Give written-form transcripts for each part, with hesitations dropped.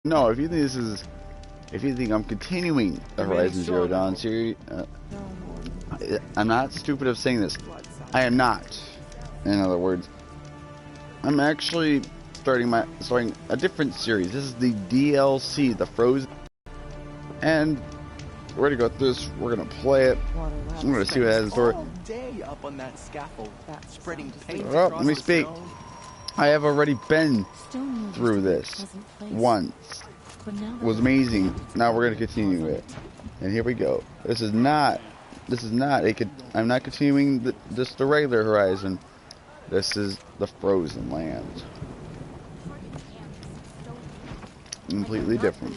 No, if you think I'm continuing the Horizon Zero Dawn series, I'm not stupid of saying this. I am not. In other words, I'm actually starting a different series. This is the DLC, the Frozen, and we're gonna go through this. We're gonna play it. I'm gonna see what it has in store. Day up on that scaffold, spreading paint Well, let me speak. I have already been through this once. It was amazing. Now we're gonna continue it, and here we go. I'm not continuing just the regular Horizon. This is the Frozen Lands. Completely different.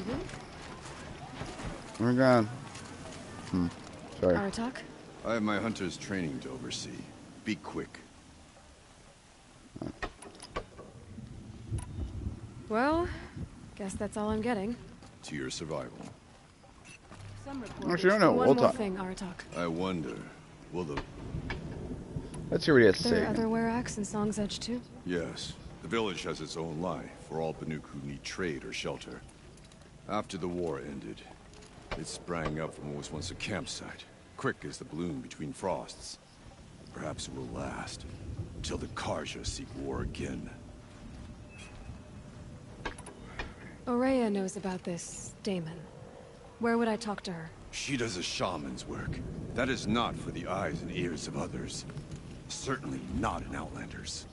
We're gone. Sorry. Aratak? I have my hunter's training to oversee. Be quick. Well, guess that's all I'm getting. To your survival. Actually, I don't know. One We'll more talk. thing, Aratak. I wonder, will the... Let's hear what he has to There say. are other Weraks in Song's Edge too? Yes. The village has its own life for all Banuk who need trade or shelter. After the war ended, it sprang up from what was once a campsite, quick as the bloom between frosts. Perhaps it will last, until the Karja seek war again. Ourea knows about this Damon. Where would I talk to her? She does a shaman's work. That is not for the eyes and ears of others. Certainly not an Outlander's.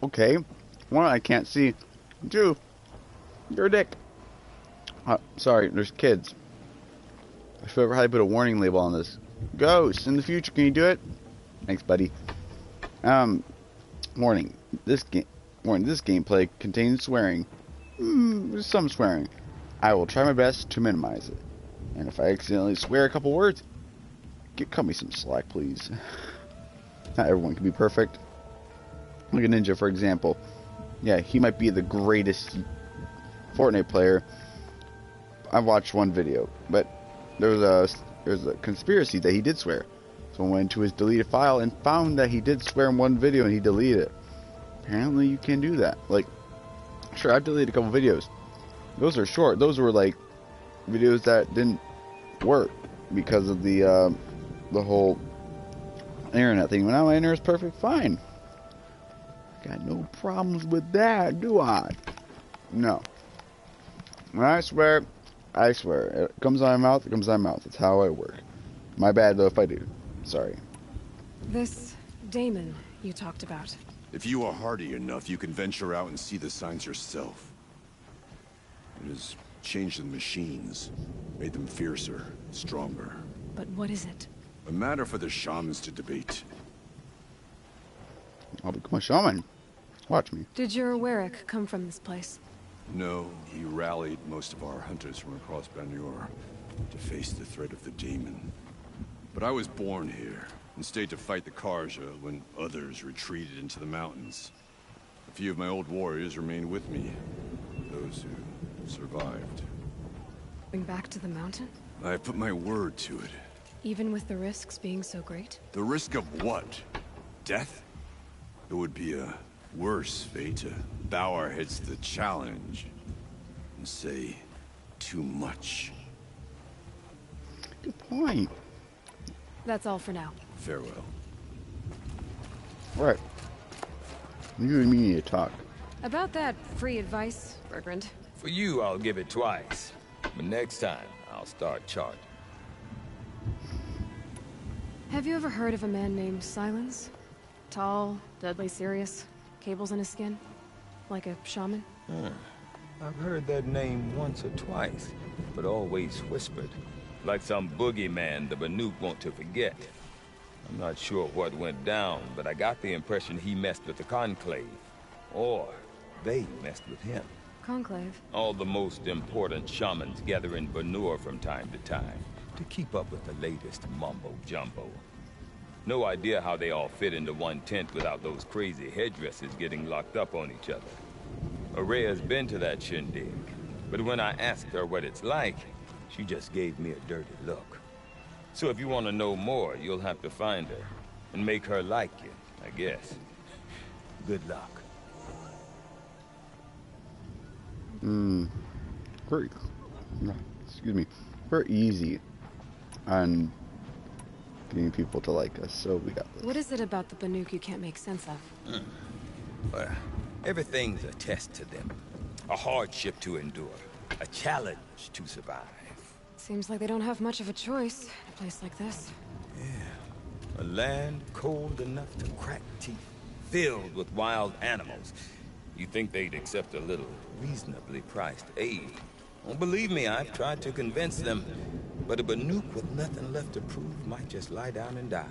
Okay. One, I can't see. Two, you're a dick. Sorry, there's kids. I should probably put a warning label on this. Ghost, in the future, can you do it? Thanks, buddy. Warning. This gameplay contains swearing. There's some swearing. I will try my best to minimize it. And if I accidentally swear a couple words, cut me some slack, please. Not everyone can be perfect. Look at Ninja, for example. Yeah, he might be the greatest Fortnite player. I watched one video, but there's a conspiracy that he did swear. So I went into his deleted file and found that he did swear in one video and he deleted it. Apparently you can do that. Like, sure, I've deleted a couple videos. Those are short. Those were like videos that didn't work because of the whole internet thing. Now my internet is perfect, fine. Got no problems with that, do I? No. When I swear, I swear. It comes out of my mouth, it comes out of my mouth. That's how I work. My bad though if I do. Sorry. This Damon you talked about. If you are hardy enough, you can venture out and see the signs yourself. It has changed the machines, made them fiercer, stronger. But what is it? A matter for the shamans to debate. I'll become a shaman. Watch me. Did your Werak come from this place? No, he rallied most of our hunters from across Banur to face the threat of the demon. But I was born here and stayed to fight the Karja when others retreated into the mountains. A few of my old warriors remained with me, those who survived. Going back to the mountain? I have put my word to it. Even with the risks being so great? The risk of what? Death? It would be a worse fate to bow our heads to the challenge and say too much. Good point. That's all for now. Farewell. Right. You and me need to talk. About that free advice, Bergrand. For you, I'll give it twice. But next time, I'll start charging. Have you ever heard of a man named Silence? Tall, deadly serious, cables in his skin? Like a shaman? I've heard that name once or twice, but always whispered. Like some boogeyman the Banuk want to forget. I'm not sure what went down, but I got the impression he messed with the Conclave. Or they messed with him. Conclave? All the most important shamans gather in Banur from time to time to keep up with the latest mumbo-jumbo. No idea how they all fit into one tent without those crazy headdresses getting locked up on each other. Ourea's been to that shindig, but when I asked her what it's like, she just gave me a dirty look. So if you want to know more, you'll have to find her and make her like you, I guess. Good luck. very, excuse me, very easy on getting people to like us, so we got this. What is it about the Banuk you can't make sense of? Well, everything's a test to them. A hardship to endure. A challenge to survive. Seems like they don't have much of a choice in a place like this. A land cold enough to crack teeth, filled with wild animals. You think they'd accept a little reasonably priced aid? Well, believe me, I've tried to convince them. But a Banuk with nothing left to prove might just lie down and die.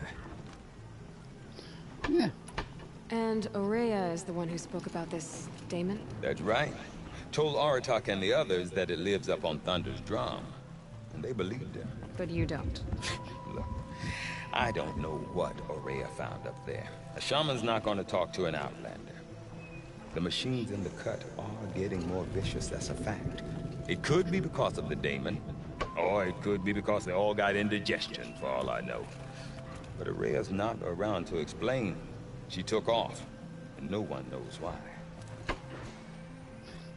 Yeah. And Ourea is the one who spoke about this daemon? That's right. Told Aratak and the others that it lives up on Thunder's drum. And they believed him. But you don't. Look, I don't know what Ourea found up there. A shaman's not going to talk to an outlander. The machines in the cut are getting more vicious, that's a fact. It could be because of the daemon, or it could be because they all got indigestion, for all I know. But Ourea's not around to explain. She took off, and no one knows why.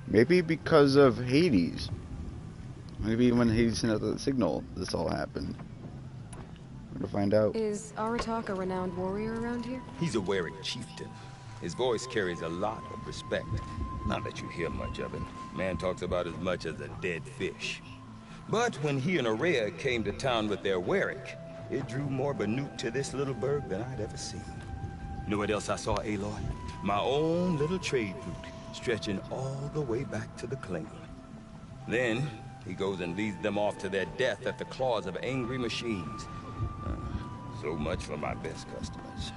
Maybe because of Hades. Maybe when Hades sent out the signal, this all happened. We're gonna find out. Is Aratak a renowned warrior around here? He's a Werik chieftain. His voice carries a lot of respect. Not that you hear much of it. Man talks about as much as a dead fish. But when he and Ourea came to town with their Werik, it drew more Banuk to this little burg than I'd ever seen. You know what else I saw, Aloy? My own little trade route, stretching all the way back to the Klingon. Then, he goes and leads them off to their death at the claws of angry machines. So much for my best customers.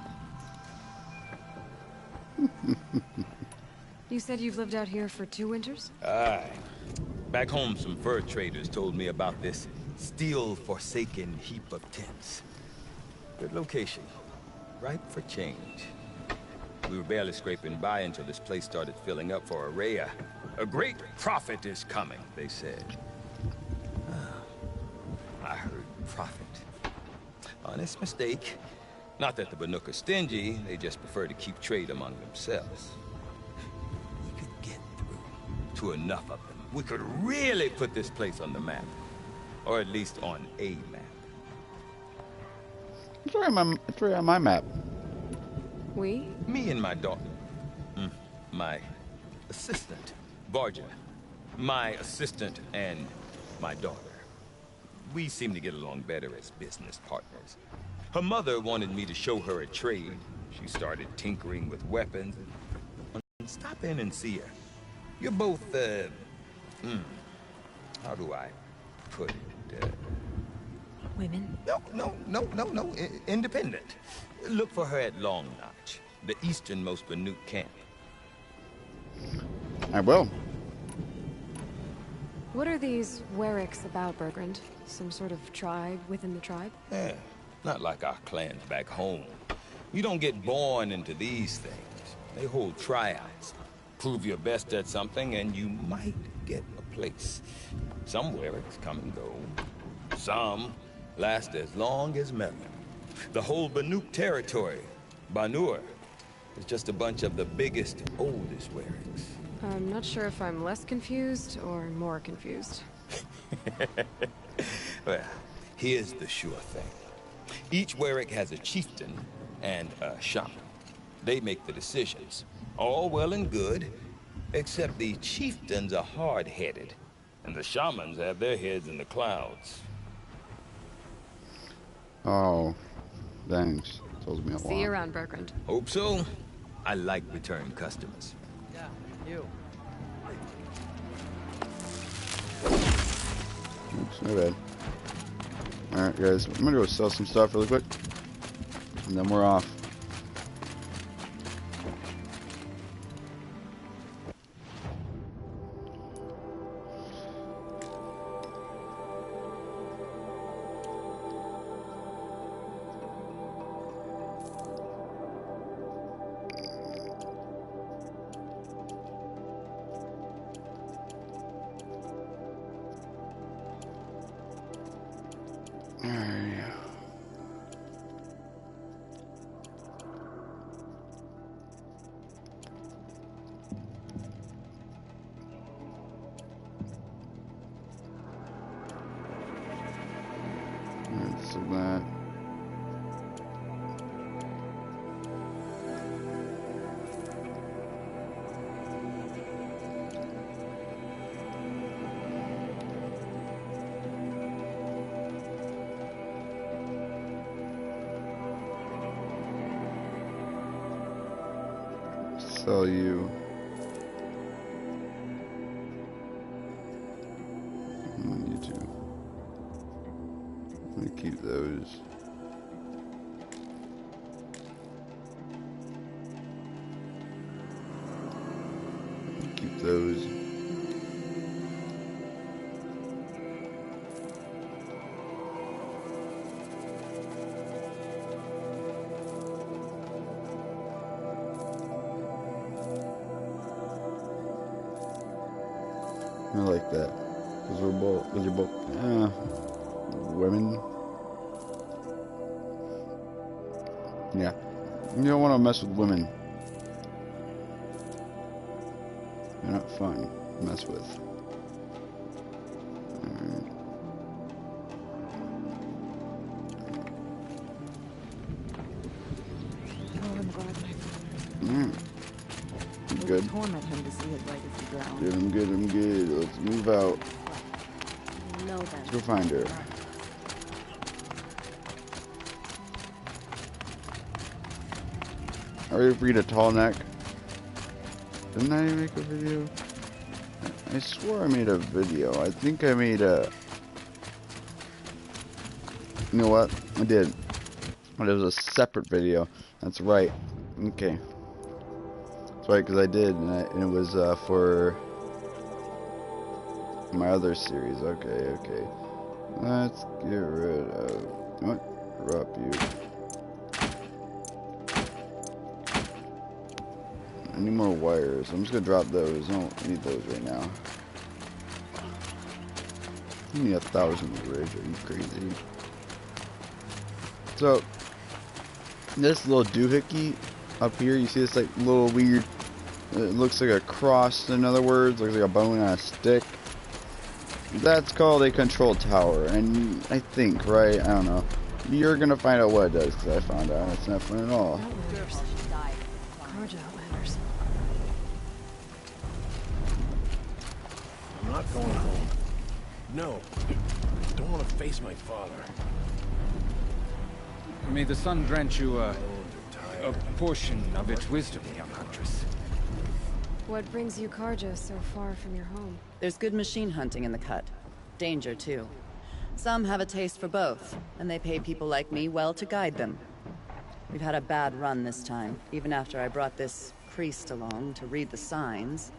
You said you've lived out here for 2 winters? Aye. Back home, some fur traders told me about this steel-forsaken heap of tents. Good location. Ripe for change. We were barely scraping by until this place started filling up for Ourea. A great prophet is coming, they said. I heard prophet. Honest mistake. Not that the Banuk are stingy, they just prefer to keep trade among themselves. We could get through to enough of them. We could really put this place on the map. Or at least on a map. It's right on my map. We? Me and my daughter. My assistant, Varja. My assistant and my daughter. We seem to get along better as business partners. Her mother wanted me to show her a trade. She started tinkering with weapons. Stop in and see her. You're both, how do I put it? Women? No. Independent. Look for her at Long Notch, the easternmost Banuk camp. I will. What are these Weriks about, Bergrand? Some sort of tribe within the tribe? Yeah, not like our clans back home. You don't get born into these things. They hold tryouts. Prove your best at something and you might get a place. Some Weriks come and go. Some last as long as Melon. The whole Banuk territory, Banur, is just a bunch of the biggest, oldest Weriks. I'm not sure if I'm less confused or more confused. Well, here's the sure thing. Each Werik has a chieftain and a shaman. They make the decisions. All well and good, except the chieftains are hard-headed, and the shamans have their heads in the clouds. Oh, thanks. Told me a lot. See you around, Bergrand. Hope so. I like return customers. Yeah, you. Oops, my bad. Alright, guys. I'm gonna go sell some stuff really quick. And then we're off. of that. Sell you. You too. I'm gonna keep those. Keep those. I like that. Because you're both, women. Yeah. You don't want to mess with women. They're not fun to mess with. Oh, I'm glad my Mm. Good. torment him to see his legacy drown. Good, I'm good, I'm good. Let's move out. No, then. Let's go find her. Are you read a tall neck? Didn't I make a video? I swore I made a video. I think I made a... You know what? I did. But it was a separate video. That's right. Okay. That's right, because I did, and it was for my other series. Okay, okay. Let's get rid of... What? Drop you. I need more wires. I'm just gonna drop those. I don't need those right now. You need 1,000 bridge. Are you crazy? So, this little doohickey up here, you see this like little weird, it looks like a cross, in other words, looks like a bone on a stick. That's called a control tower, and I think, right, I don't know, you're gonna find out what it does, because I found out it's not fun at all. Outlanders. Carja Outlanders. I'm not going home. No. I don't want to face my father. May the sun grant you a portion of its wisdom, young huntress. What brings you Carja so far from your home? There's good machine hunting in the cut. Danger, too. Some have a taste for both, and they pay people like me well to guide them. We've had a bad run this time, even after I brought this priest along to read the signs.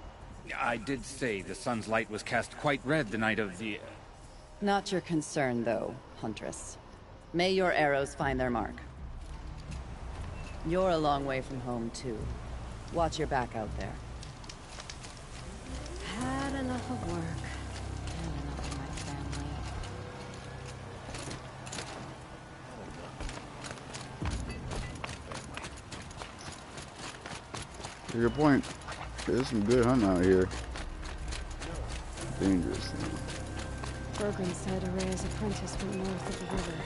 I did say the sun's light was cast quite red the night of the... Not your concern, though, Huntress. May your arrows find their mark. You're a long way from home, too. Watch your back out there. Had enough of work. Had enough of my family. To your point, there's some good hunting out here. Dangerous though. Bergren said Araya's apprentice went north of the river.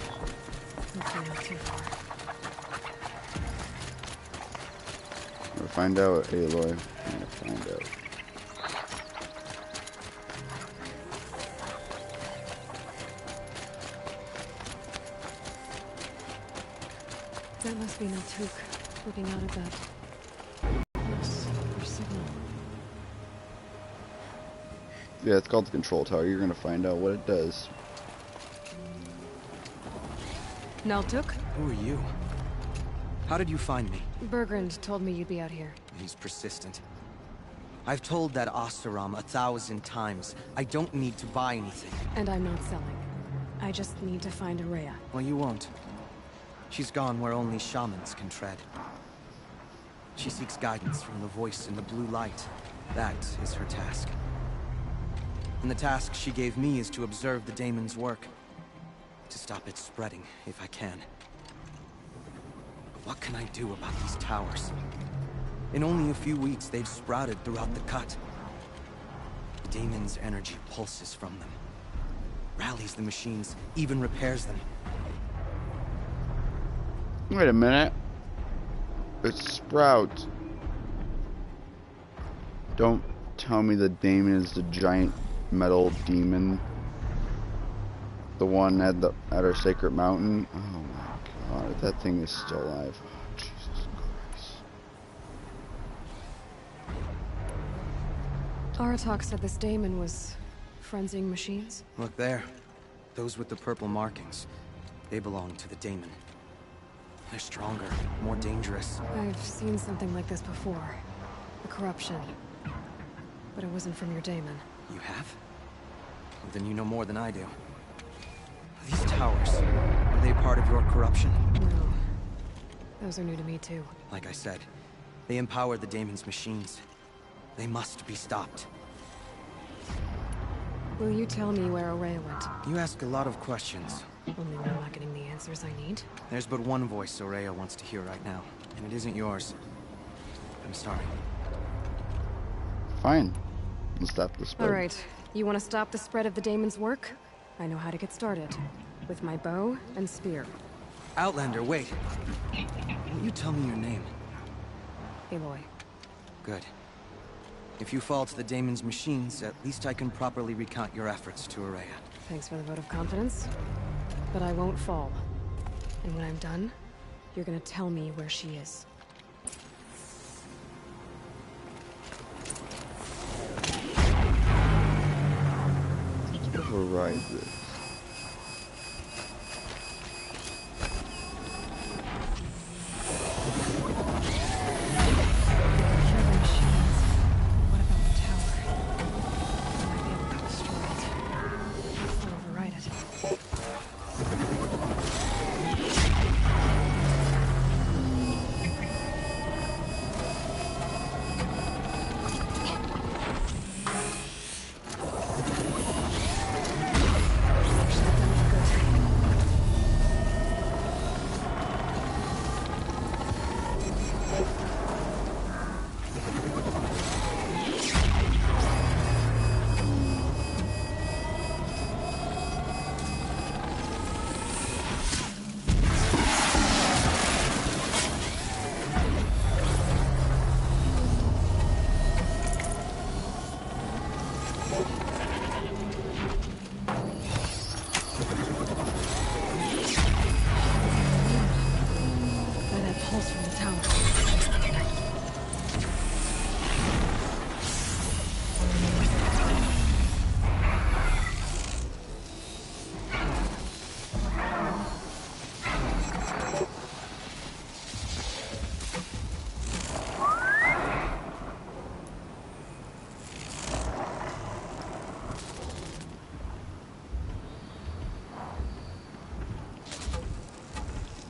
Hopefully not too far. We'll find out, Aloy. We'll find out. That must be Naltuk, looking out of that house or signal. Yeah, it's called the control tower. You're gonna find out what it does. Naltuk? Who are you? How did you find me? Bergrand told me you'd be out here. He's persistent. I've told that Oseram 1,000 times. I don't need to buy anything. And I'm not selling. I just need to find Araya. Well, you won't. She's gone where only shamans can tread. She seeks guidance from the voice in the blue light. That is her task. And the task she gave me is to observe the daemon's work. To stop it spreading, if I can. But what can I do about these towers? In only a few weeks, they've sprouted throughout the cut. The daemon's energy pulses from them. Rallies the machines, even repairs them. Wait a minute. It's Sprout. Don't tell me the Daemon is the giant metal demon. The one at our sacred mountain. Oh my god, that thing is still alive. Oh, Jesus Christ. Aratak said this Daemon was frenzying machines. Look there. Those with the purple markings. They belong to the Daemon. They're stronger, more dangerous. I've seen something like this before. The corruption. But it wasn't from your Daemon. You have? Well, then you know more than I do. These towers, are they part of your corruption? No. Those are new to me too. Like I said, they empower the Daemon's machines. They must be stopped. Will you tell me where Ourea went? You ask a lot of questions. Only when I'm not getting the answers I need. There's but one voice Ourea wants to hear right now, and it isn't yours. I'm sorry. Fine. Let's stop the spread. Alright. You want to stop the spread of the Daemon's work? I know how to get started. With my bow and spear. Outlander, wait. Will you tell me your name? Aloy. Good. If you fall to the Daemon's machines, at least I can properly recount your efforts to Ourea. Thanks for the vote of confidence. But I won't fall. And when I'm done, you're gonna tell me where she is. Override this.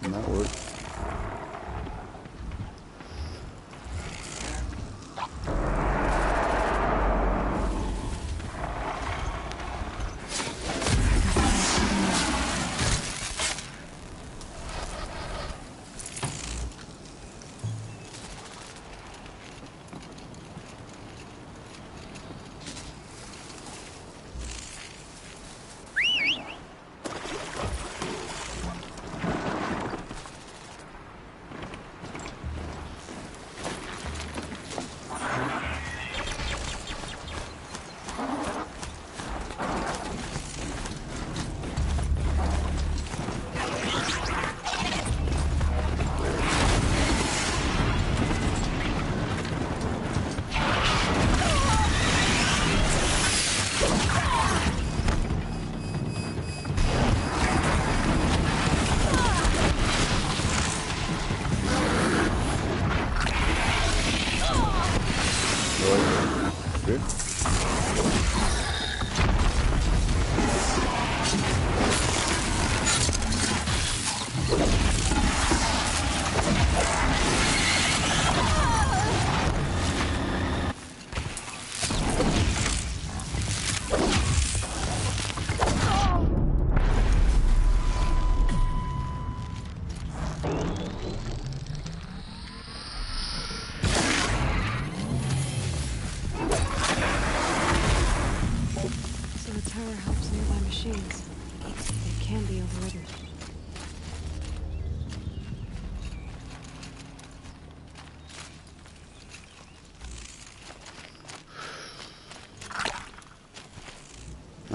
And that worked.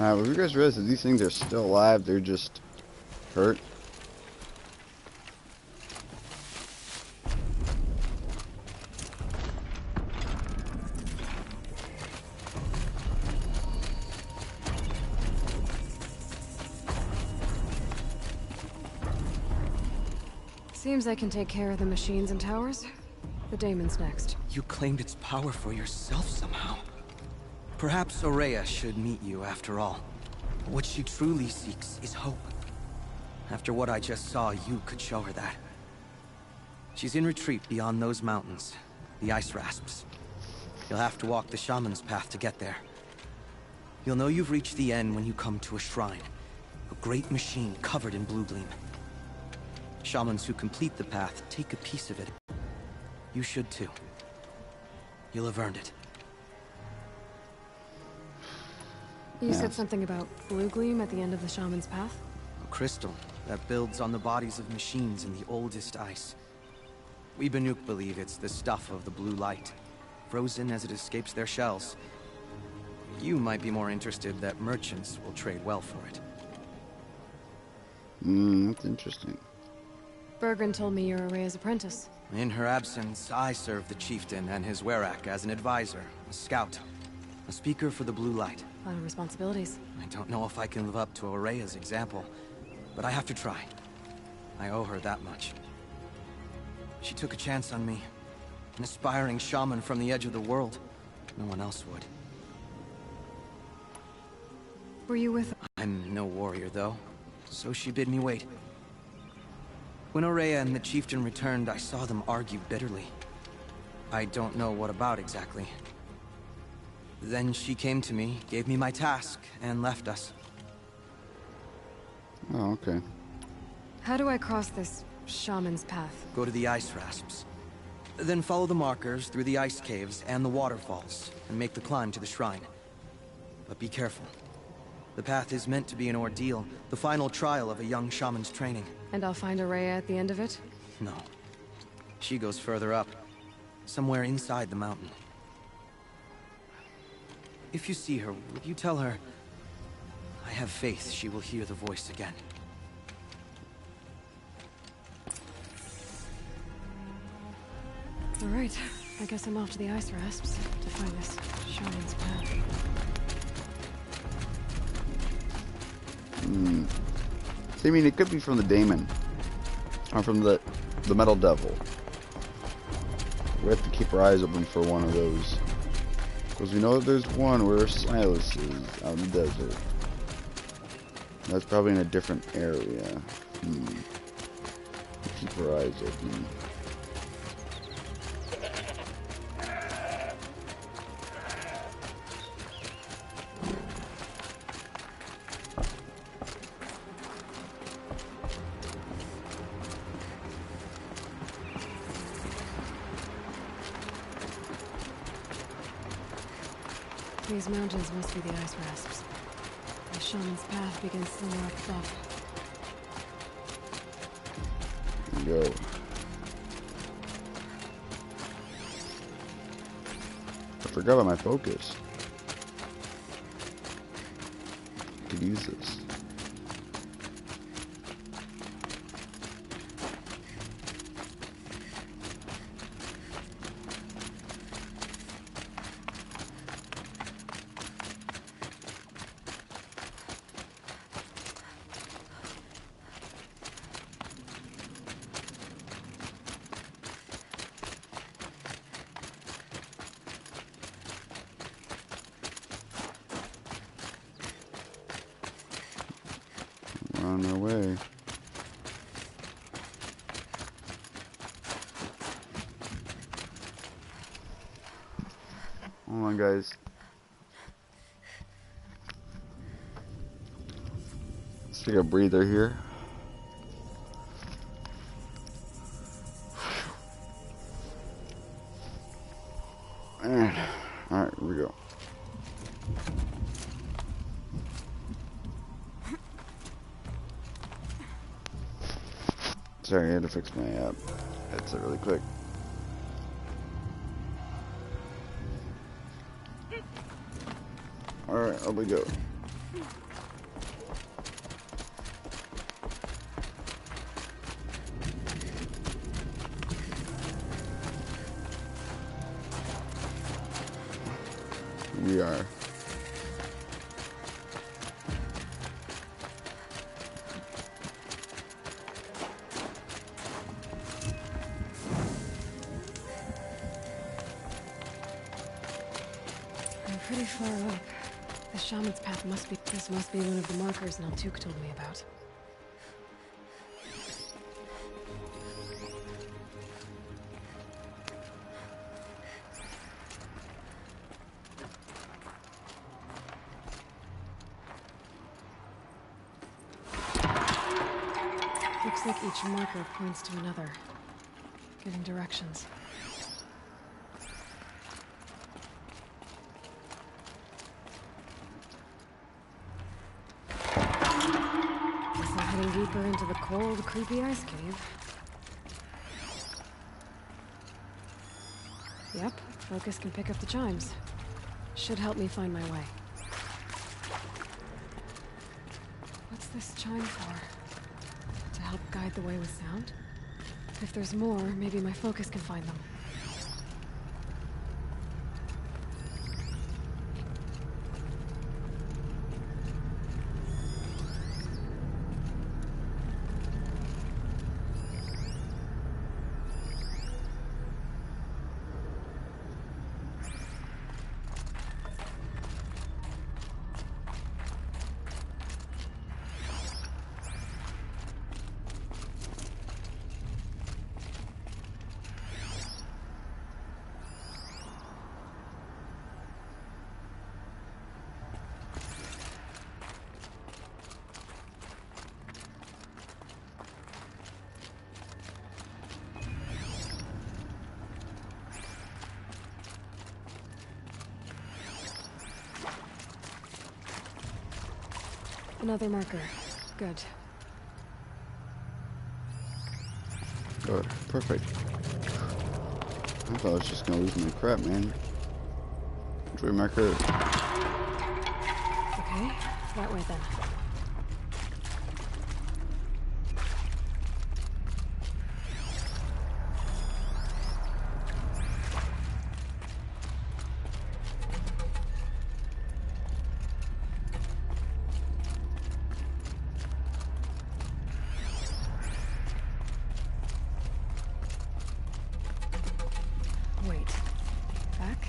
Have you guys realized that these things are still alive? They're just hurt. Seems I can take care of the machines and towers. The daemon's next. You claimed its power for yourself somehow. Perhaps Ourea should meet you after all. What she truly seeks is hope. After what I just saw, you could show her that. She's in retreat beyond those mountains, the ice rasps. You'll have to walk the shaman's path to get there. You'll know you've reached the end when you come to a shrine. A great machine covered in blue gleam. Shamans who complete the path take a piece of it. You should too. You'll have earned it. You said something about blue gleam at the end of the shaman's path? A crystal that builds on the bodies of machines in the oldest ice. We Banuk believe it's the stuff of the blue light, frozen as it escapes their shells. You might be more interested that merchants will trade well for it. That's interesting. Bergren told me you're Ourea's apprentice. In her absence, I serve the chieftain and his werak as an advisor, a scout, a speaker for the blue light. A lot of responsibilities. I don't know if I can live up to Ourea's example, but I have to try. I owe her that much. She took a chance on me. An aspiring shaman from the edge of the world. No one else would. Were you with her? I'm no warrior, though, so she bid me wait. When Ourea and the chieftain returned, I saw them argue bitterly. I don't know what about exactly. Then she came to me, gave me my task, and left us. Oh, okay. How do I cross this shaman's path? Go to the ice rasps. Then follow the markers through the ice caves and the waterfalls, and make the climb to the shrine. But be careful. The path is meant to be an ordeal, the final trial of a young shaman's training. And I'll find Ourea at the end of it? No. She goes further up, somewhere inside the mountain. If you see her, would you tell her, I have faith she will hear the voice again. All right. I guess I'm off to the ice rasps to find this shaman's path. So, I mean, it could be from the daemon. Or from the metal devil. We have to keep our eyes open for one of those. Because we know that there's one where Silas is out in the desert. That's probably in a different area. Keep our eyes open. These mountains must be the ice rasps. The shaman's path begins somewhere up above. Go. I forgot about my focus. I could use this. We're on our way. Hold on, guys. Let's take a breather here. And, alright, here we go. Sorry, I had to fix my headset really quick. Alright, up we go. We are. I'm pretty far up. The shaman's path must be... This must be one of the markers Naltuk told me about. Looks like each marker points to another, giving directions. Guess I'm heading deeper into the cold, creepy ice cave. Yep, focus can pick up the chimes. Should help me find my way. What's this chime for? To help guide the way with sound? If there's more, maybe my focus can find them. Another marker. Good. Good. Perfect. I thought I was just gonna lose my crap, man. Enjoy marker. Okay, that way then. Wait. Back?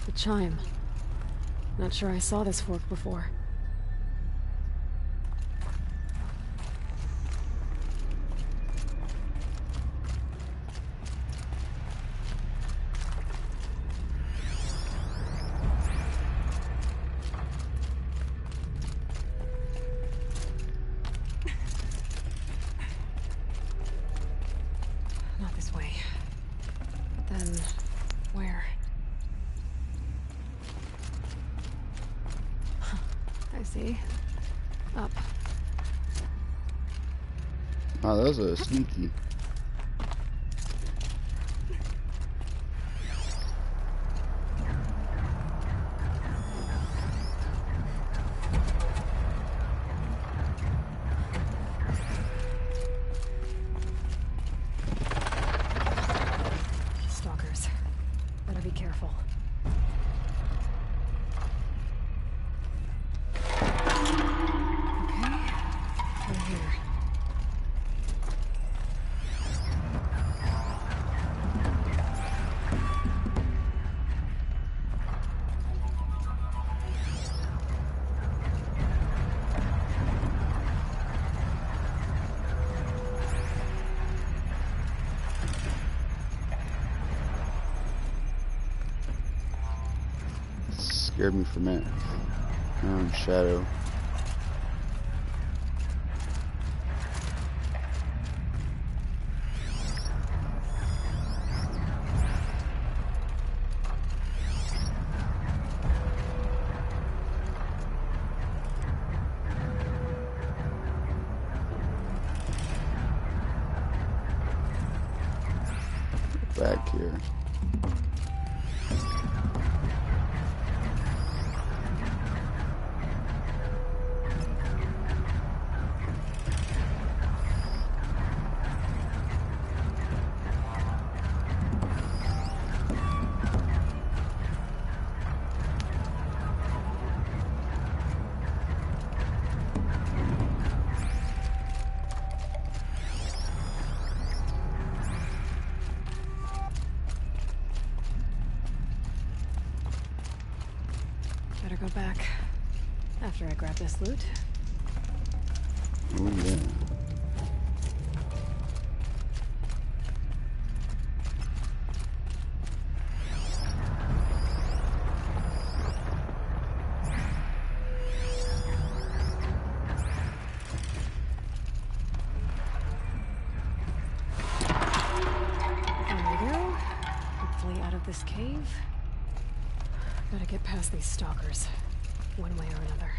The chime. Not sure I saw this fork before. Not this way. Then, where? I see. Up. Wow, that was a sneaky. Stalkers. Better be careful. Okay. Through here. scared me for a minute. Shadow. Back here. Better go back after I grab this loot. Oh yeah. There we go. Hopefully out of this cave. Gotta get past these stalkers, one way or another.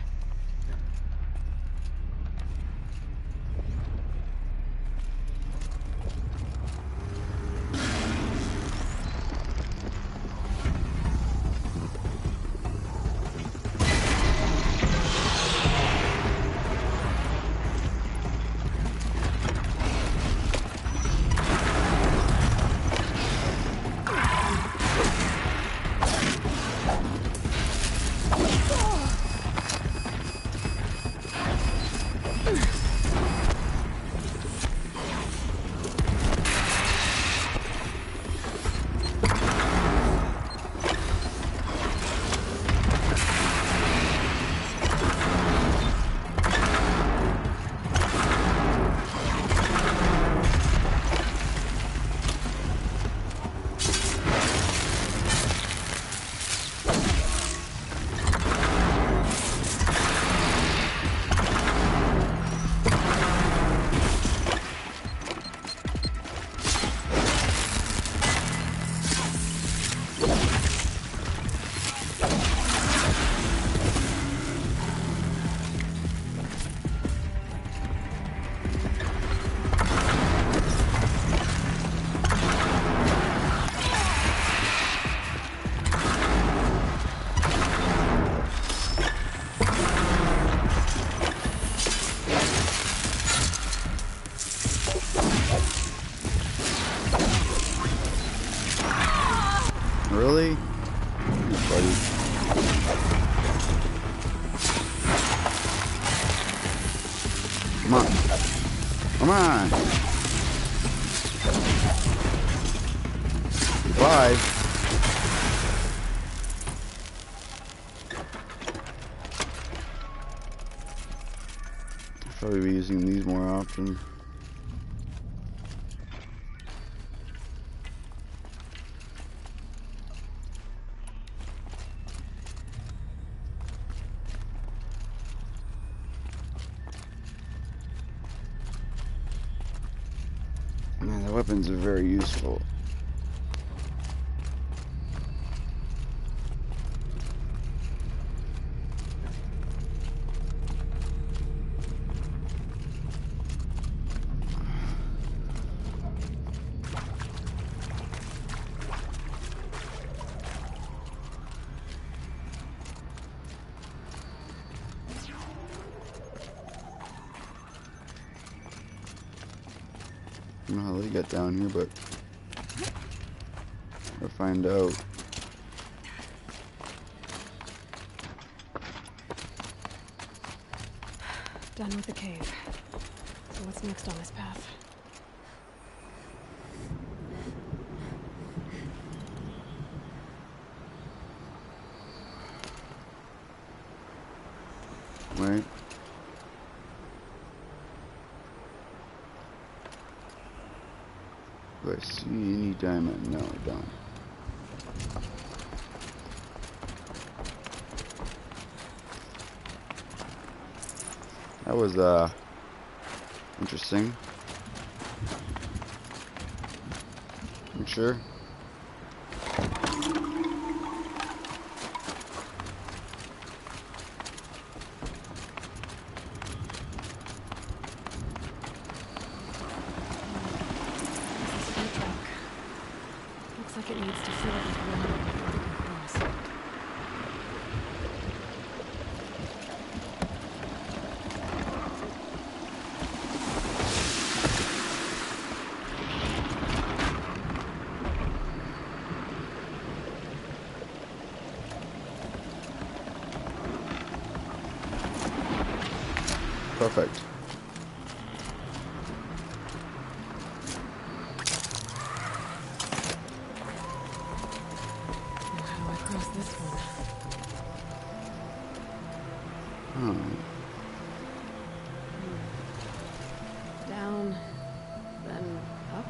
Really? Buddy. Come on. Come on. Bye. I'll probably be using these more often. Man, the weapons are very useful. I don't know how they get down here, but I'll find out. Done with the cave. So what's next on this path? Right? Do I see any diamond? No, I don't. That was interesting. I'm sure. Looks like it needs to fill it with water before it can cross. Perfect. Down, then up.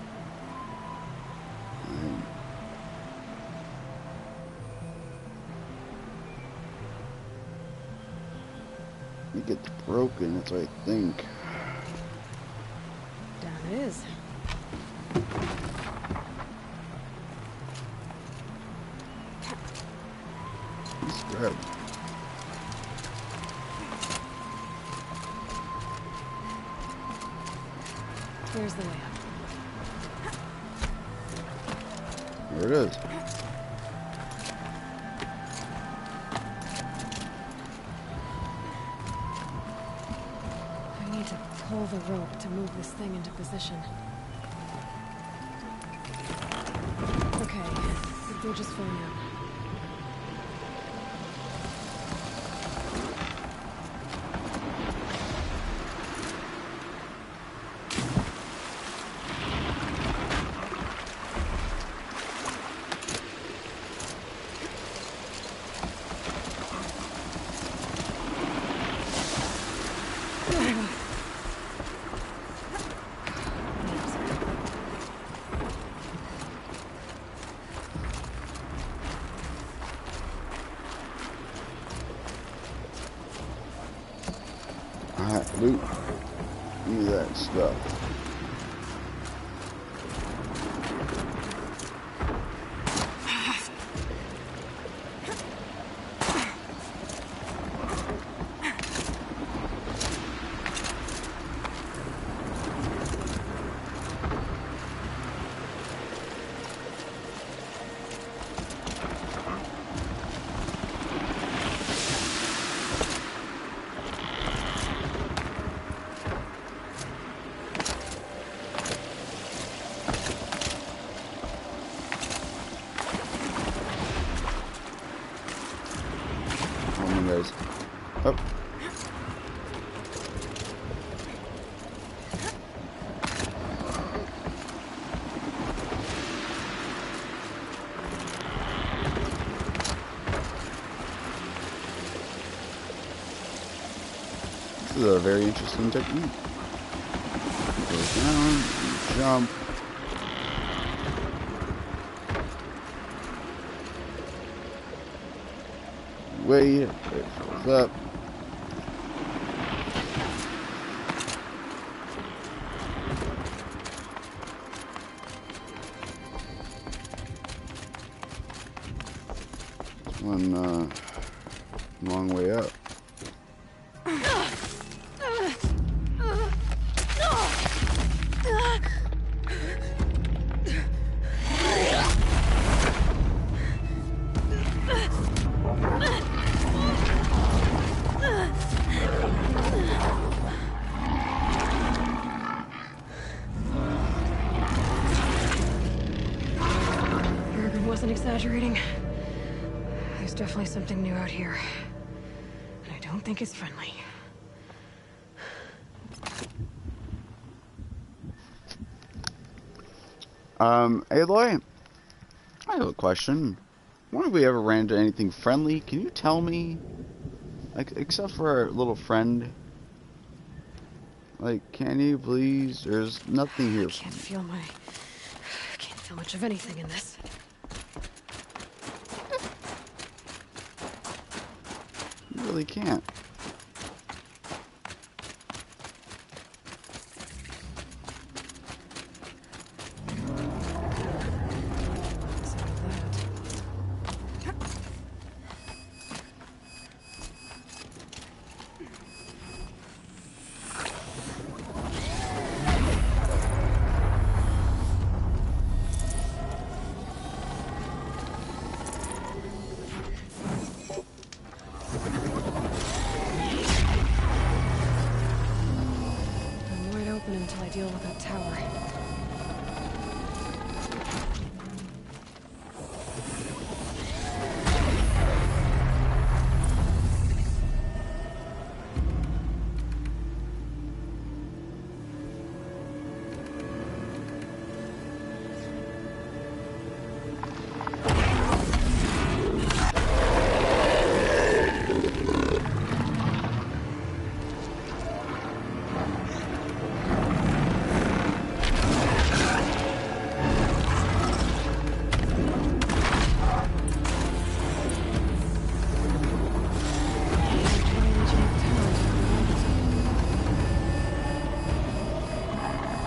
It gets broken, that's what I think. Down it is. He's good. Here's the way up. There it is. I need to pull the rope to move this thing into position. Okay, the bridge is filling up. Alright, loot. Give me that stuff. Guys. Up. This is a very interesting technique. Go down, jump. Wait, it fills up. It's one long way up. Wasn't exaggerating. There's definitely something new out here. And I don't think it's friendly. Aloy, I have a question. When have we ever ran into anything friendly? Can you tell me? Like, except for our little friend. Like, can you please? There's nothing here. I can't feel much of anything in this. You really can't. deal with that tower.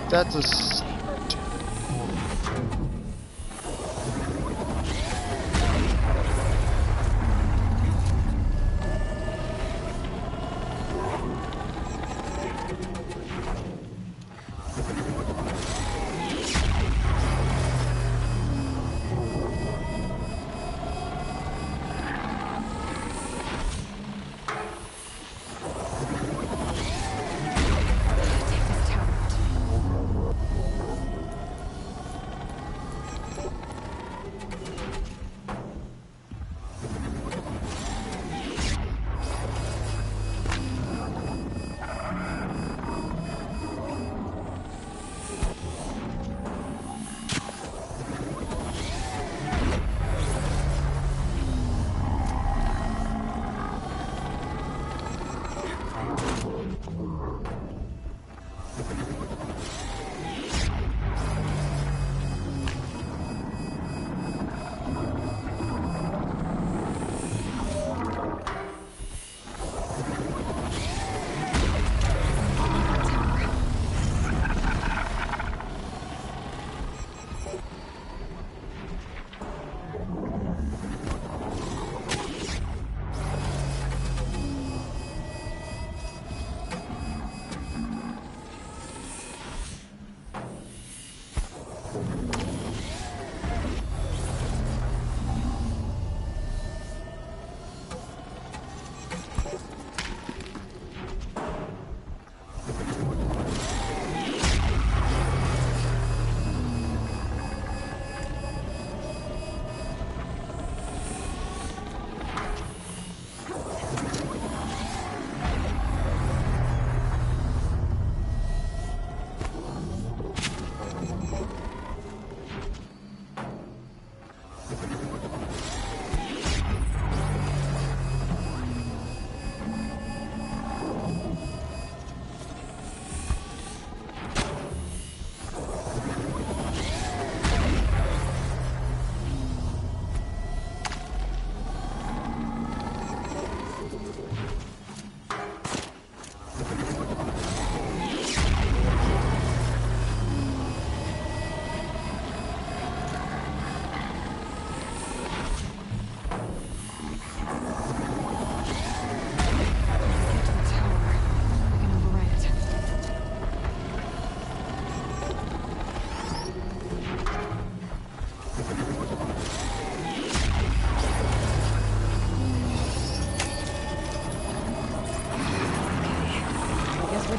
That's a start.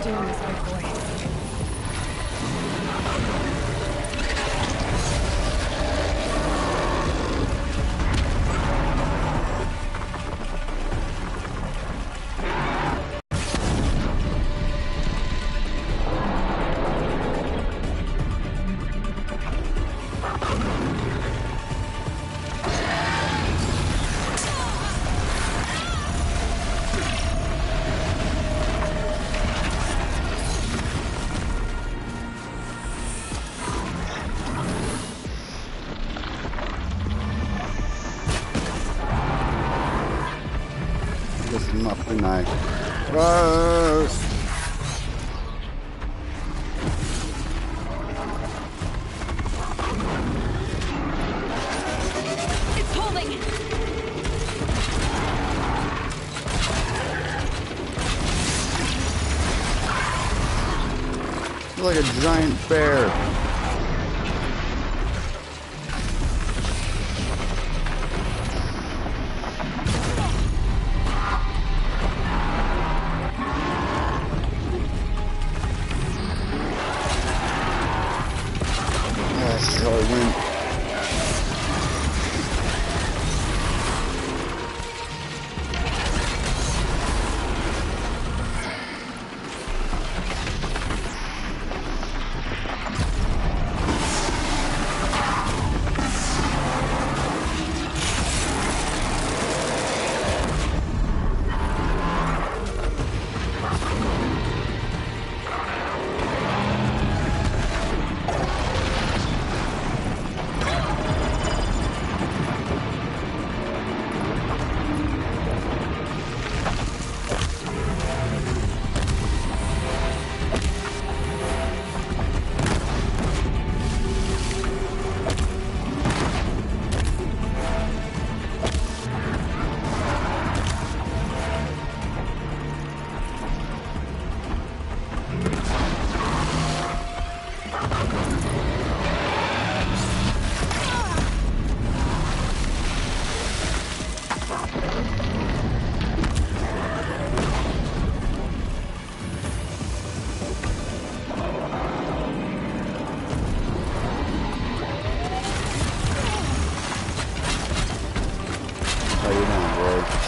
doing this, big boy. Nothing I. It's holding. Like a giant bear.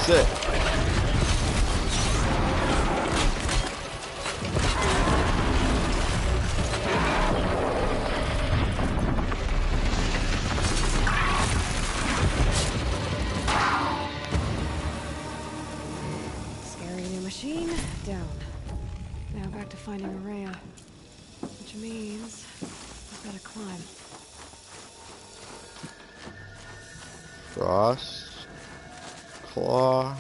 Sit. Scary new machine, down. Now back to finding Araya. Which means I've got to climb. Frost. Claw.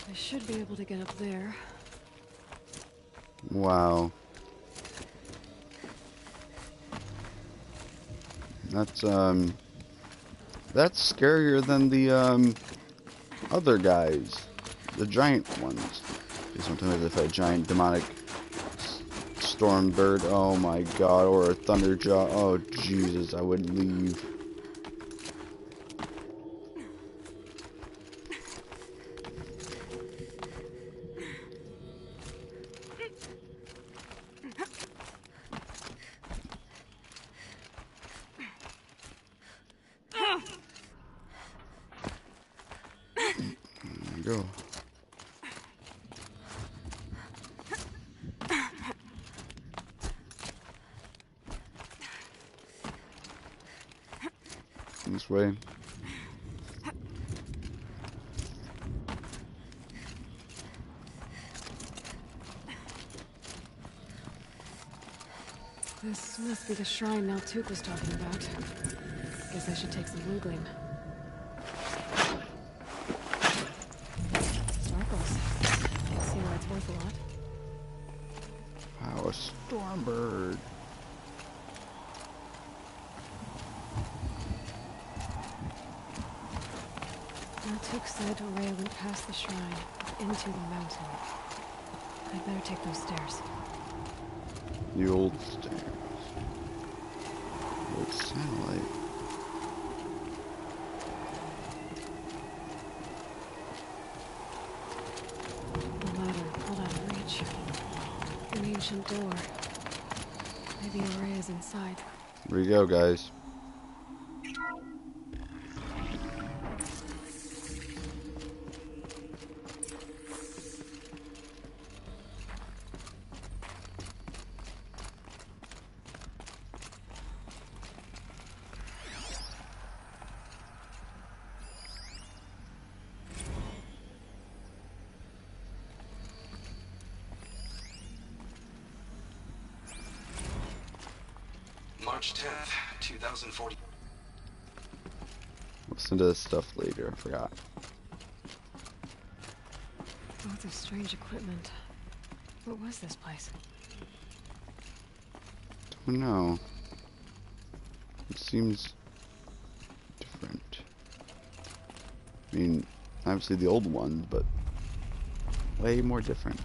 I should be able to get up there. Wow. That's scarier than the other guys, the giant ones. Sometimes if a giant demonic storm bird, oh my god, or a thunderjaw, oh Jesus, I wouldn't leave. Go. This way. This must be the shrine Maltuk was talking about. Guess I should take some blue gleam. Sparkles. See why it's worth a lot. Wow, a storm bird. Maltuk said Araya went past the shrine, into the mountain. I'd better take those stairs. The old stairs. Old satellite. The ladder pulled out of reach. An ancient door. Maybe Araya's inside. Here we go, guys. March 10th, 2040. Listen to this stuff later, I forgot. Lots of strange equipment. What was this place? Don't know. It seems different. I mean, obviously the old one, but way more different.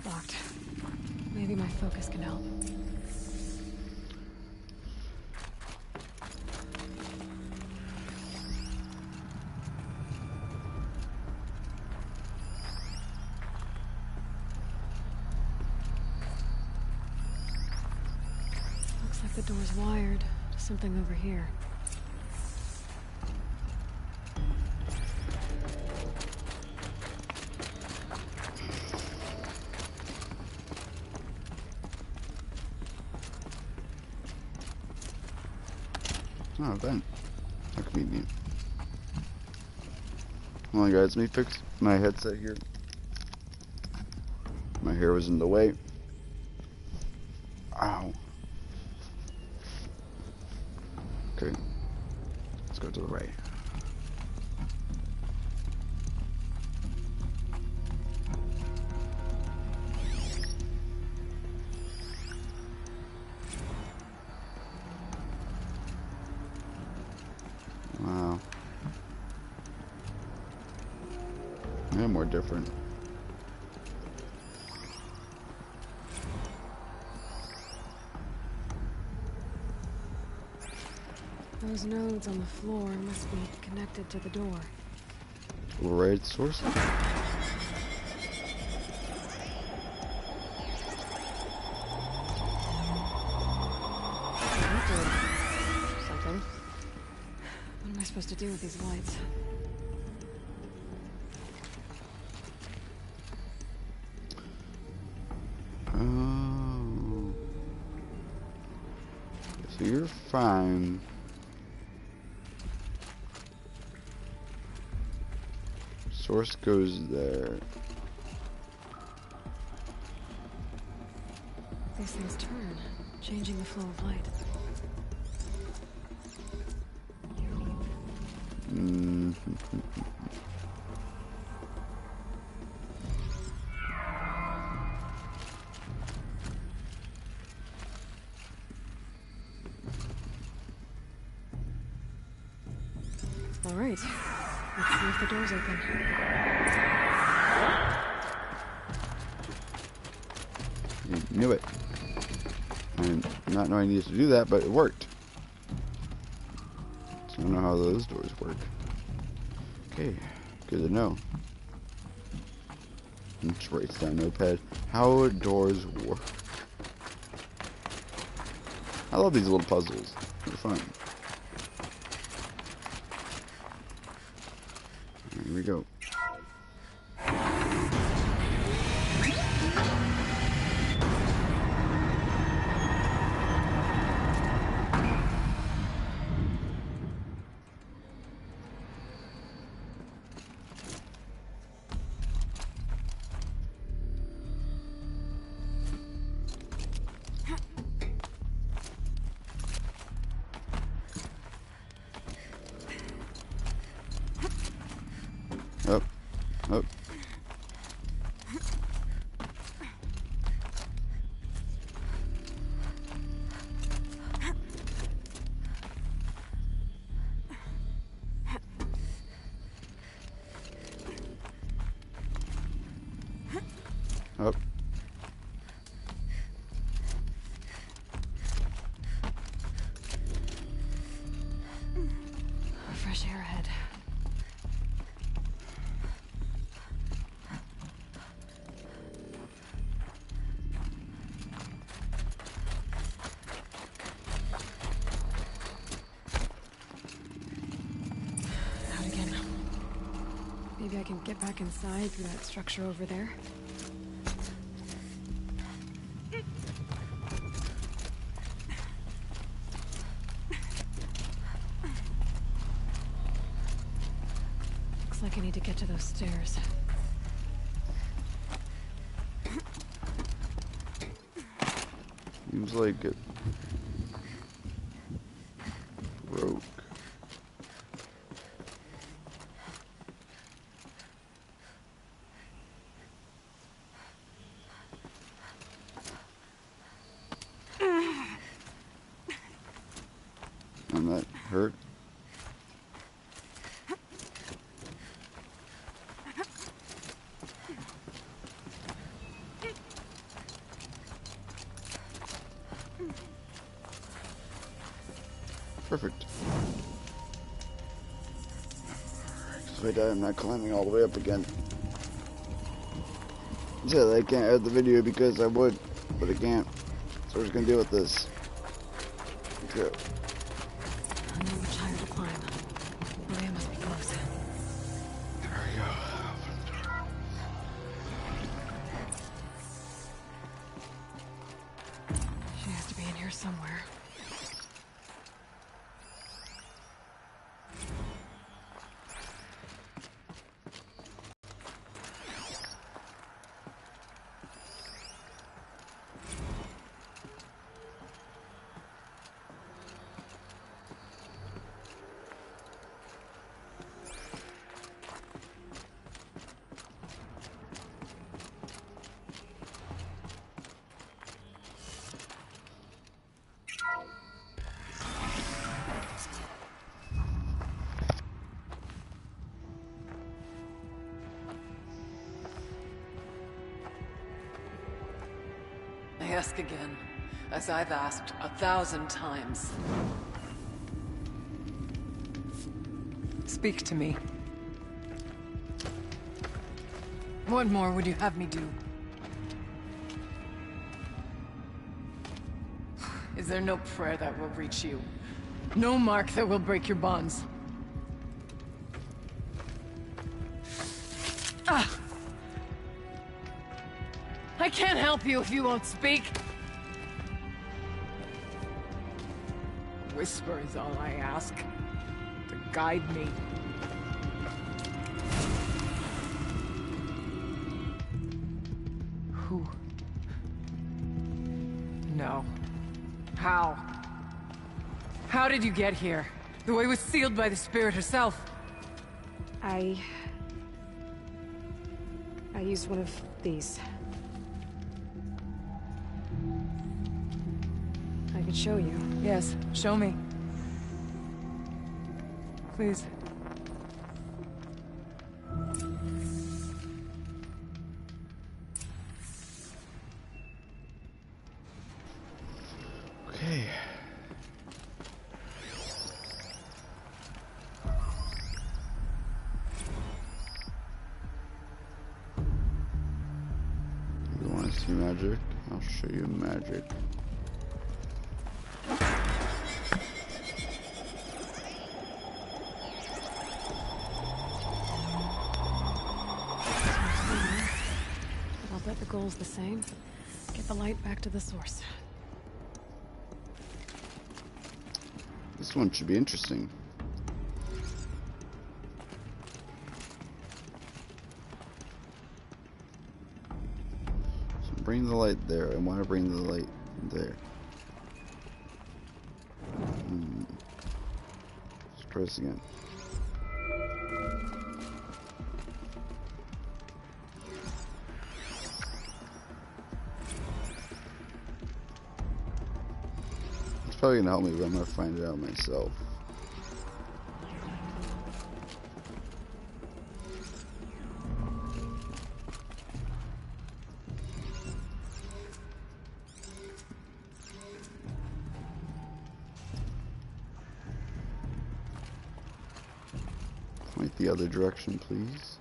Locked. Maybe my focus can help. Looks like the door's wired to something over here. Oh, vent. How convenient. Hold on, guys. Let me fix my headset here. My hair was in the way. Ow. Okay. Let's go to the right. Wow. Yeah, more different. Those nodes on the floor must be connected to the door. Right source? Something. What am I supposed to do with these lights? Oh. So you're fine. Source goes there. These things turn, changing the flow of light. All right, let's see if the door's open. You knew it. And not knowing I needed to do that, but it worked. So I don't know how those doors work. Okay, good to know. Let's write down notepad. How doors work. I love these little puzzles. They're fun. Here we go. Up, up. Up. Fresh air ahead. Out again. Maybe I can get back inside through that structure over there. Looks like I need to get to those stairs. Seems like it broke. And that hurt. Perfect. So if I die, I'm not climbing all the way up again. Yeah, I can't add the video because I would, but I can't. So we're just gonna deal with this. Let's go. I know which higher to climb. Maria must be close. There we go. Open the door. She has to be in here somewhere. ask again, as I've asked 1,000 times. Speak to me. What more would you have me do? Is there no prayer that will reach you? No mark that will break your bonds? Ah! I can't help you if you won't speak. Whisper is all I ask. To guide me. Who? No. How? How did you get here? The way was sealed by the Spirit herself. I used one of these. I could show you. Yes, show me. Please. Okay. You want to see magic? I'll show you magic. I'll bet the goal's the same. Get the light back to the source. This one should be interesting. So bring the light there. I want to bring the light there. Let's try this again. It's probably gonna help me, but I'm gonna find it out myself. Point the other direction, please.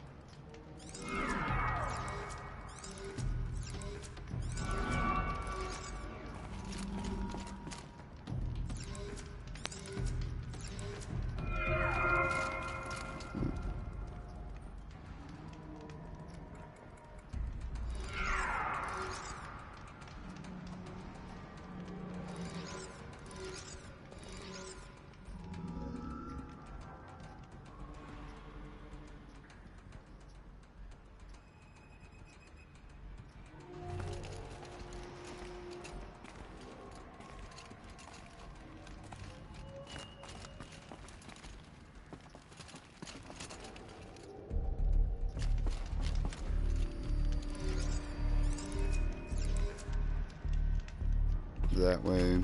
That way.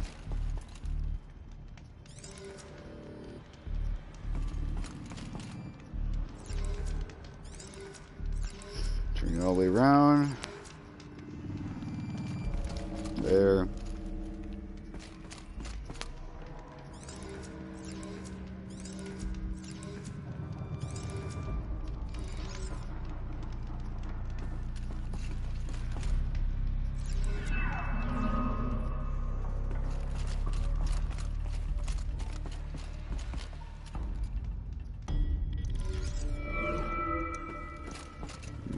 Turn it all the way around. There.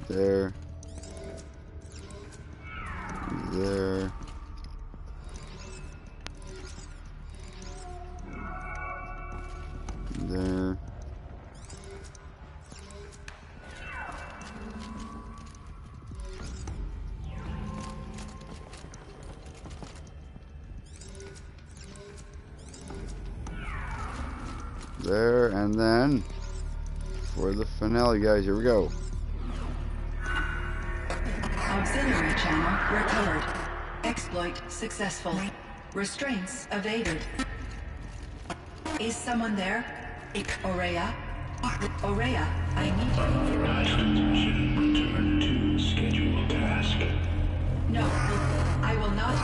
There. There. There. There, and then for the finale, guys, here we go. Auxiliary channel recovered. Exploit successful. Restraints evaded. Is someone there? Ourea? Ourea, I need you. Authorized position. Return to scheduled task. No, I will not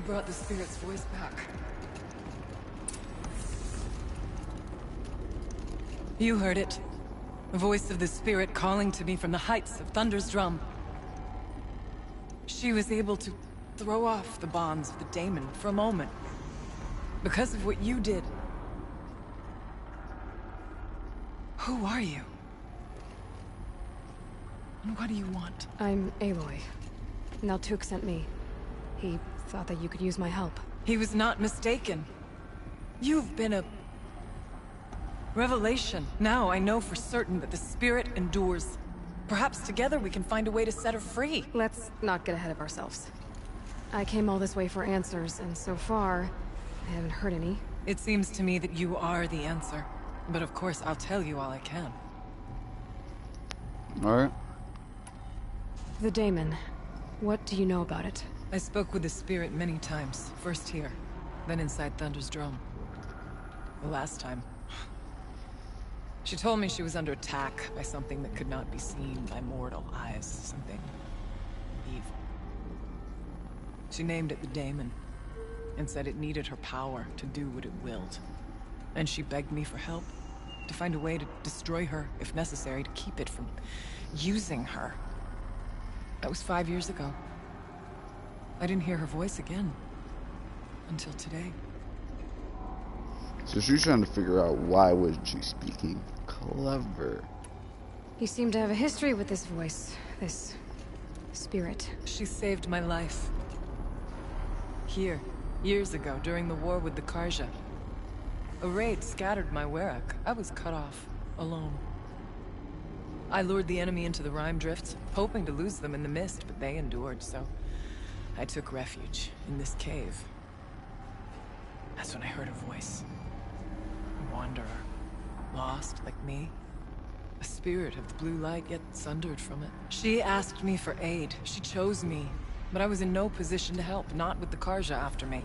You brought the spirit's voice back. You heard it. The voice of the spirit calling to me from the heights of Thunder's Drum. She was able to throw off the bonds of the daemon for a moment. Because of what you did. Who are you? And what do you want? I'm Aloy. Naltuk sent me. He thought that you could use my help. He was not mistaken. You've been a revelation. Now I know for certain that the spirit endures. Perhaps together we can find a way to set her free. Let's not get ahead of ourselves. I came all this way for answers, and so far, I haven't heard any. It seems to me that you are the answer. But of course, I'll tell you all I can. Alright. The daemon. What do you know about it? I spoke with the spirit many times. First here, then inside Thunder's Drum. The last time. She told me she was under attack by something that could not be seen by mortal eyes. Something evil. She named it the daemon, and said it needed her power to do what it willed. And she begged me for help, to find a way to destroy her, if necessary, to keep it from using her. That was 5 years ago. I didn't hear her voice again. Until today. So she's trying to figure out why wasn't she speaking. Clever. You seem to have a history with this voice. This spirit. She saved my life. Here, years ago, during the war with the Karja. A raid scattered my Werak. I was cut off, alone. I lured the enemy into the Rime Drifts, hoping to lose them in the mist, but they endured, so I took refuge in this cave. That's when I heard a voice. A wanderer. Lost, like me. A spirit of the blue light, yet sundered from it. She asked me for aid. She chose me. But I was in no position to help, not with the Karja after me.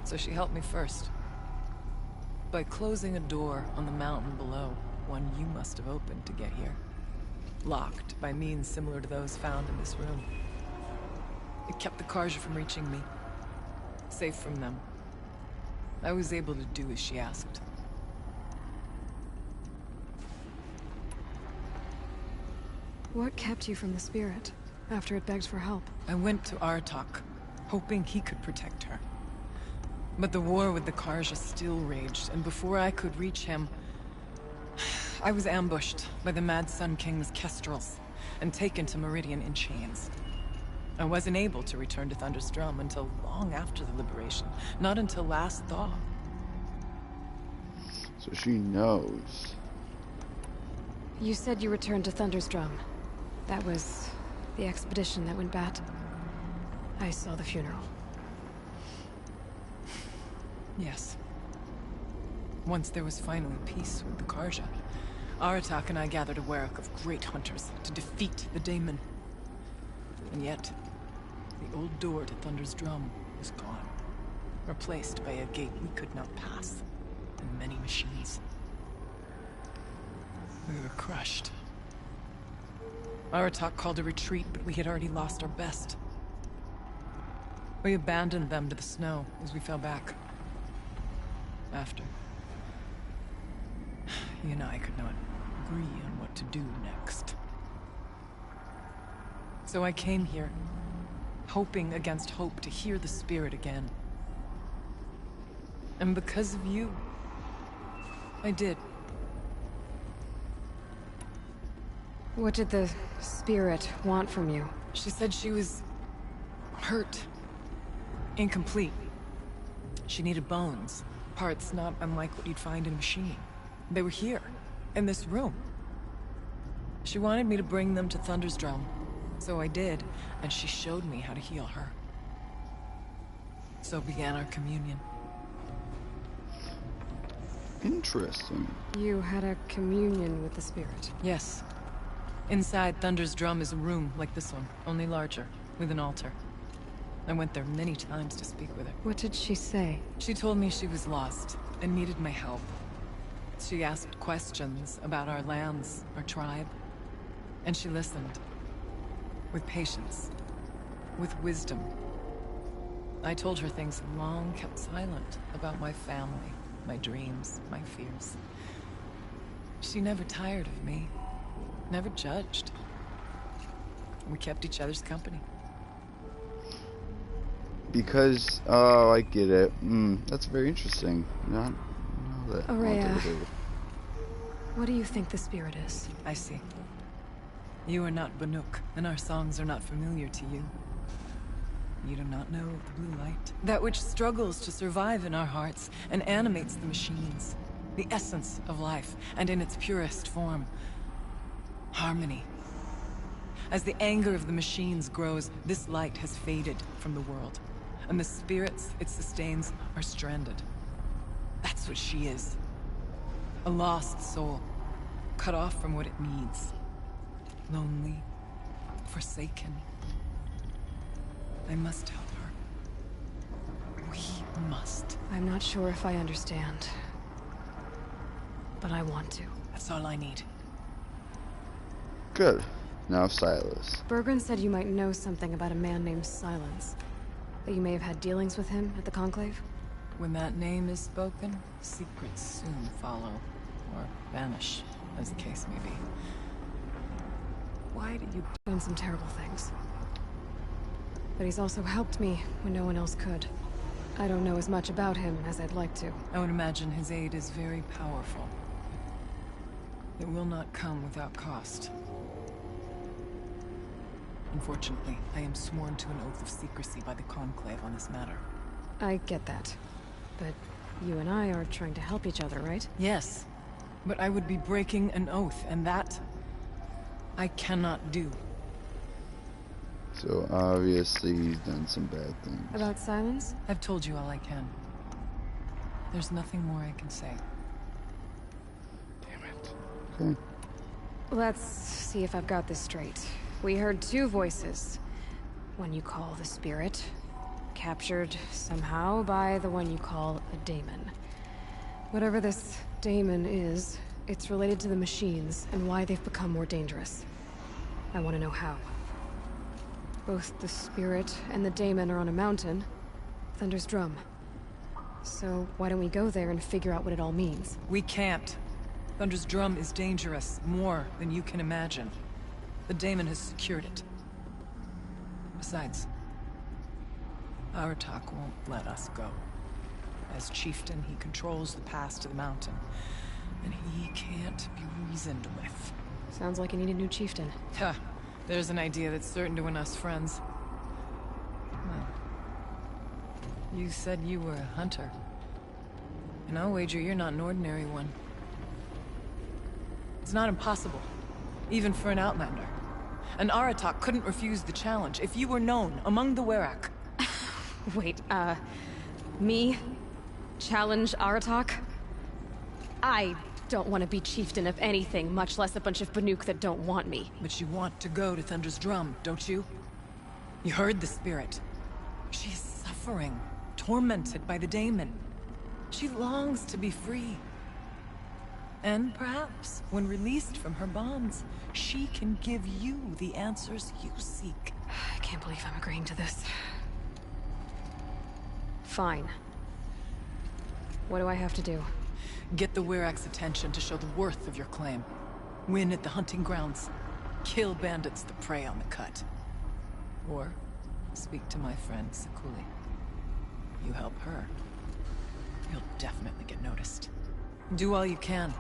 So she helped me first. By closing a door on the mountain below, one you must have opened to get here. Locked by means similar to those found in this room. It kept the Karja from reaching me. Safe from them. I was able to do as she asked. What kept you from the spirit, after it begged for help? I went to Artok, hoping he could protect her. But the war with the Karja still raged, and before I could reach him, I was ambushed by the Mad Sun King's Kestrels, and taken to Meridian in chains. I wasn't able to return to Thunder's Drum until long after the liberation, not until last thaw. So she knows. You said you returned to Thunder's Drum. That was the expedition that went bad. I saw the funeral. Yes. Once there was finally peace with the Karja, Aratak and I gathered a Werak of great hunters to defeat the daemon. And yet, the old door to Thunder's Drum was gone, replaced by a gate we could not pass, and many machines. We were crushed. Aratak called a retreat, but we had already lost our best. We abandoned them to the snow as we fell back. After. He and I could not agree on what to do next. So I came here, hoping against hope to hear the spirit again. And because of you, I did. What did the spirit want from you? She said she was hurt. Incomplete. She needed bones. Parts not unlike what you'd find in a machine. They were here, in this room. She wanted me to bring them to Thunder's Drum. So I did, and she showed me how to heal her. So began our communion. Interesting. You had a communion with the spirit? Yes. Inside Thunder's Drum is a room like this one, only larger, with an altar. I went there many times to speak with her. What did she say? She told me she was lost and needed my help. She asked questions about our lands, our tribe, and she listened. With patience. With wisdom. I told her things long kept silent about my family, my dreams, my fears. She never tired of me, never judged. We kept each other's company. Because, oh, I get it. That's very interesting. Not that. Ourea, what do you think the spirit is? I see. You are not Banuk, and our songs are not familiar to you. You do not know of the blue light. That which struggles to survive in our hearts and animates the machines. The essence of life, and in its purest form. Harmony. As the anger of the machines grows, this light has faded from the world. And the spirits it sustains are stranded. That's what she is. A lost soul. Cut off from what it needs. Lonely. Forsaken. I must help her. We must. I'm not sure if I understand. But I want to. That's all I need. Good. Now Silas. Bergren said you might know something about a man named Silence. That you may have had dealings with him at the Conclave? When that name is spoken, secrets soon follow. Or vanish, as the case may be. Why did you... Done some terrible things. But he's also helped me when no one else could. I don't know as much about him as I'd like to. I would imagine his aid is very powerful. It will not come without cost. Unfortunately, I am sworn to an oath of secrecy by the Conclave on this matter. I get that. But you and I are trying to help each other, right? Yes. But I would be breaking an oath, and that... I cannot do. So obviously he's done some bad things. About Silence? I've told you all I can. There's nothing more I can say. Damn it. Okay. Let's see if I've got this straight. We heard two voices. One you call the spirit, captured somehow by the one you call a daemon. Whatever this daemon is, it's related to the machines and why they've become more dangerous. I want to know how. Both the spirit and the daemon are on a mountain, Thunder's Drum. So why don't we go there and figure out what it all means? We can't. Thunder's Drum is dangerous, more than you can imagine. The daemon has secured it. Besides, Aratak won't let us go. As chieftain, he controls the pass to the mountain, and he can't be reasoned with. Sounds like you need a new chieftain. Huh. There's an idea that's certain to win us friends. Well, you said you were a hunter. And I'll wager you're not an ordinary one. It's not impossible, even for an outlander. And Aratak couldn't refuse the challenge if you were known among the Werak. Wait, me? Challenge Aratak? I don't want to be chieftain of anything, much less a bunch of Banuk that don't want me. But you want to go to Thunder's Drum, don't you? You heard the spirit. She is suffering, tormented by the daemon. She longs to be free. And perhaps, when released from her bonds, she can give you the answers you seek. I can't believe I'm agreeing to this. Fine. What do I have to do? Get the Werak's attention to show the worth of your claim. Win at the hunting grounds. Kill bandits that prey on the cut. Or speak to my friend Sekuli. You help her, you'll definitely get noticed. Do all you can.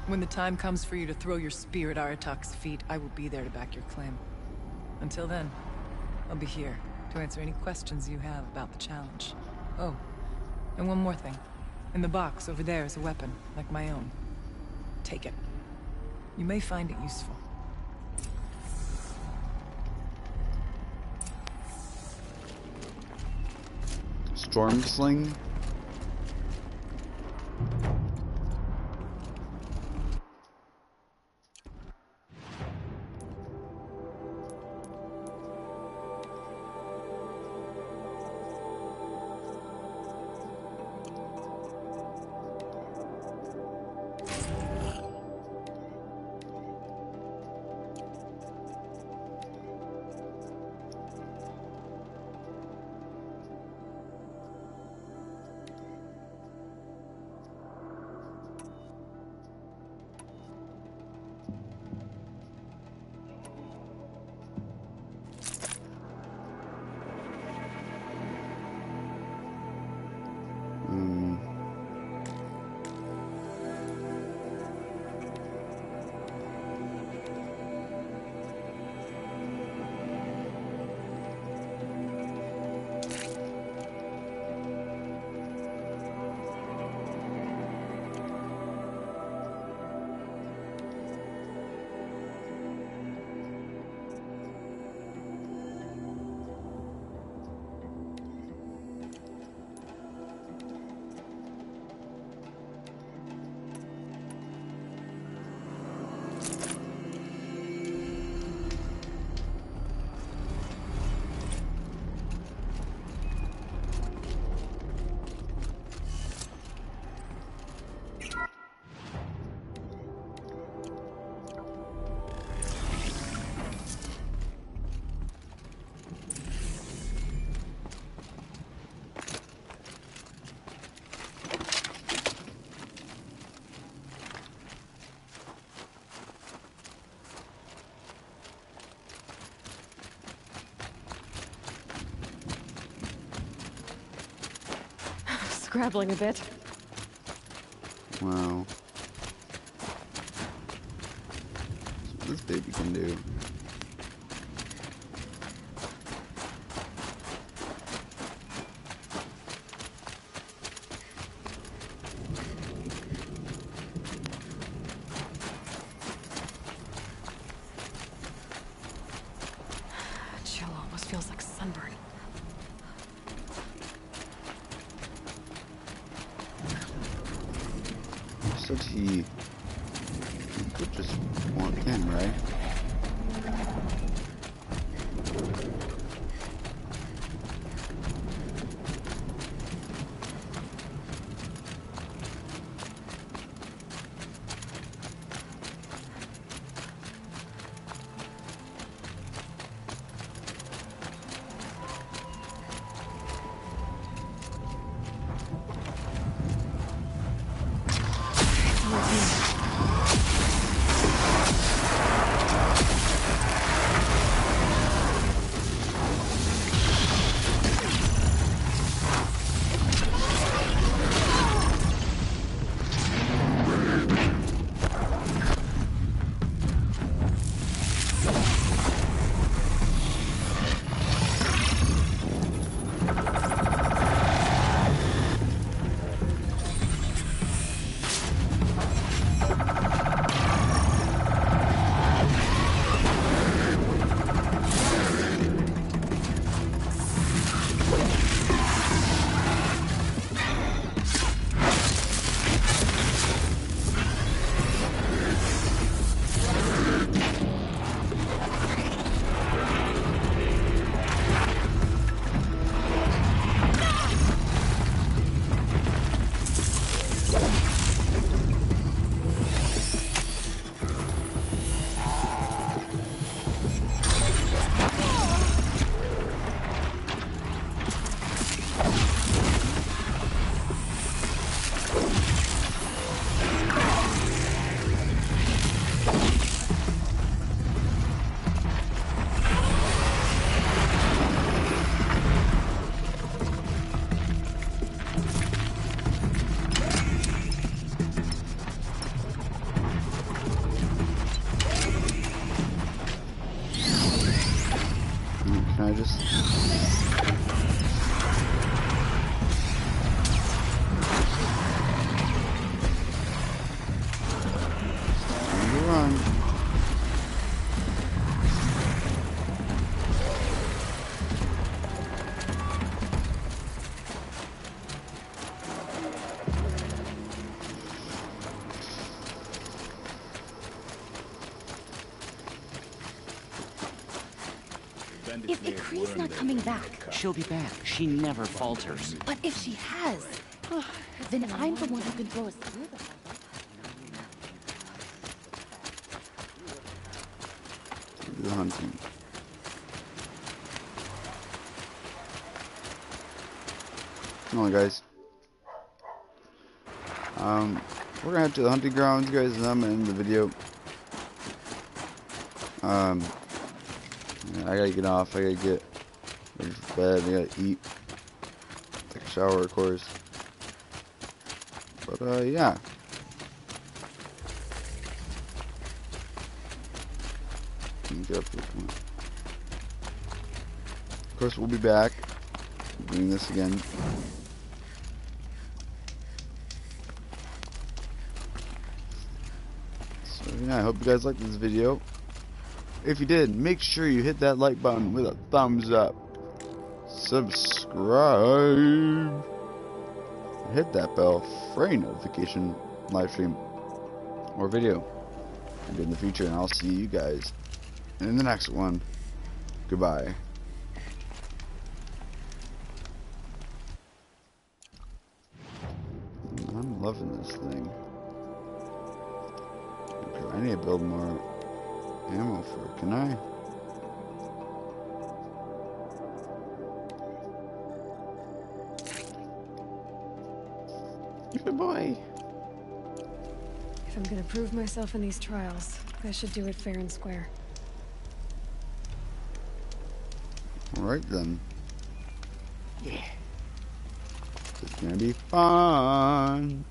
When the time comes for you to throw your spear at Aratak's feet, I will be there to back your claim. Until then, I'll be here to answer any questions you have about the challenge. Oh, and one more thing. In the box over there is a weapon, like my own. Take it. You may find it useful. Storm Sling? scrabbling a bit. Wow. That's what this baby can do. Chill almost feels like sunburn. Said he could just walk in, right? Can I just... Time to run. If Ikri's not coming back, She'll be back. She never falters. but if she has, then I'm the one who can throw us through the Do the hunting. Come on, guys. We're gonna head to the hunting grounds, guys, and I'm gonna end the video. I gotta get off. I gotta get ready for bed. I gotta eat. Take a shower, of course. But yeah. Get up real quick. Of course, we'll be back doing this again. So yeah, I hope you guys liked this video. If you did, make sure you hit that like button with a thumbs up. Subscribe. Hit that bell for any notification, live stream, or video I do in the future. And I'll see you guys in the next one. Goodbye. I'm loving this thing. Okay, I need to build more ammo for it. Can I? Good boy. If I'm gonna prove myself in these trials, I should do it fair and square. Alright then. Yeah. It's gonna be fun.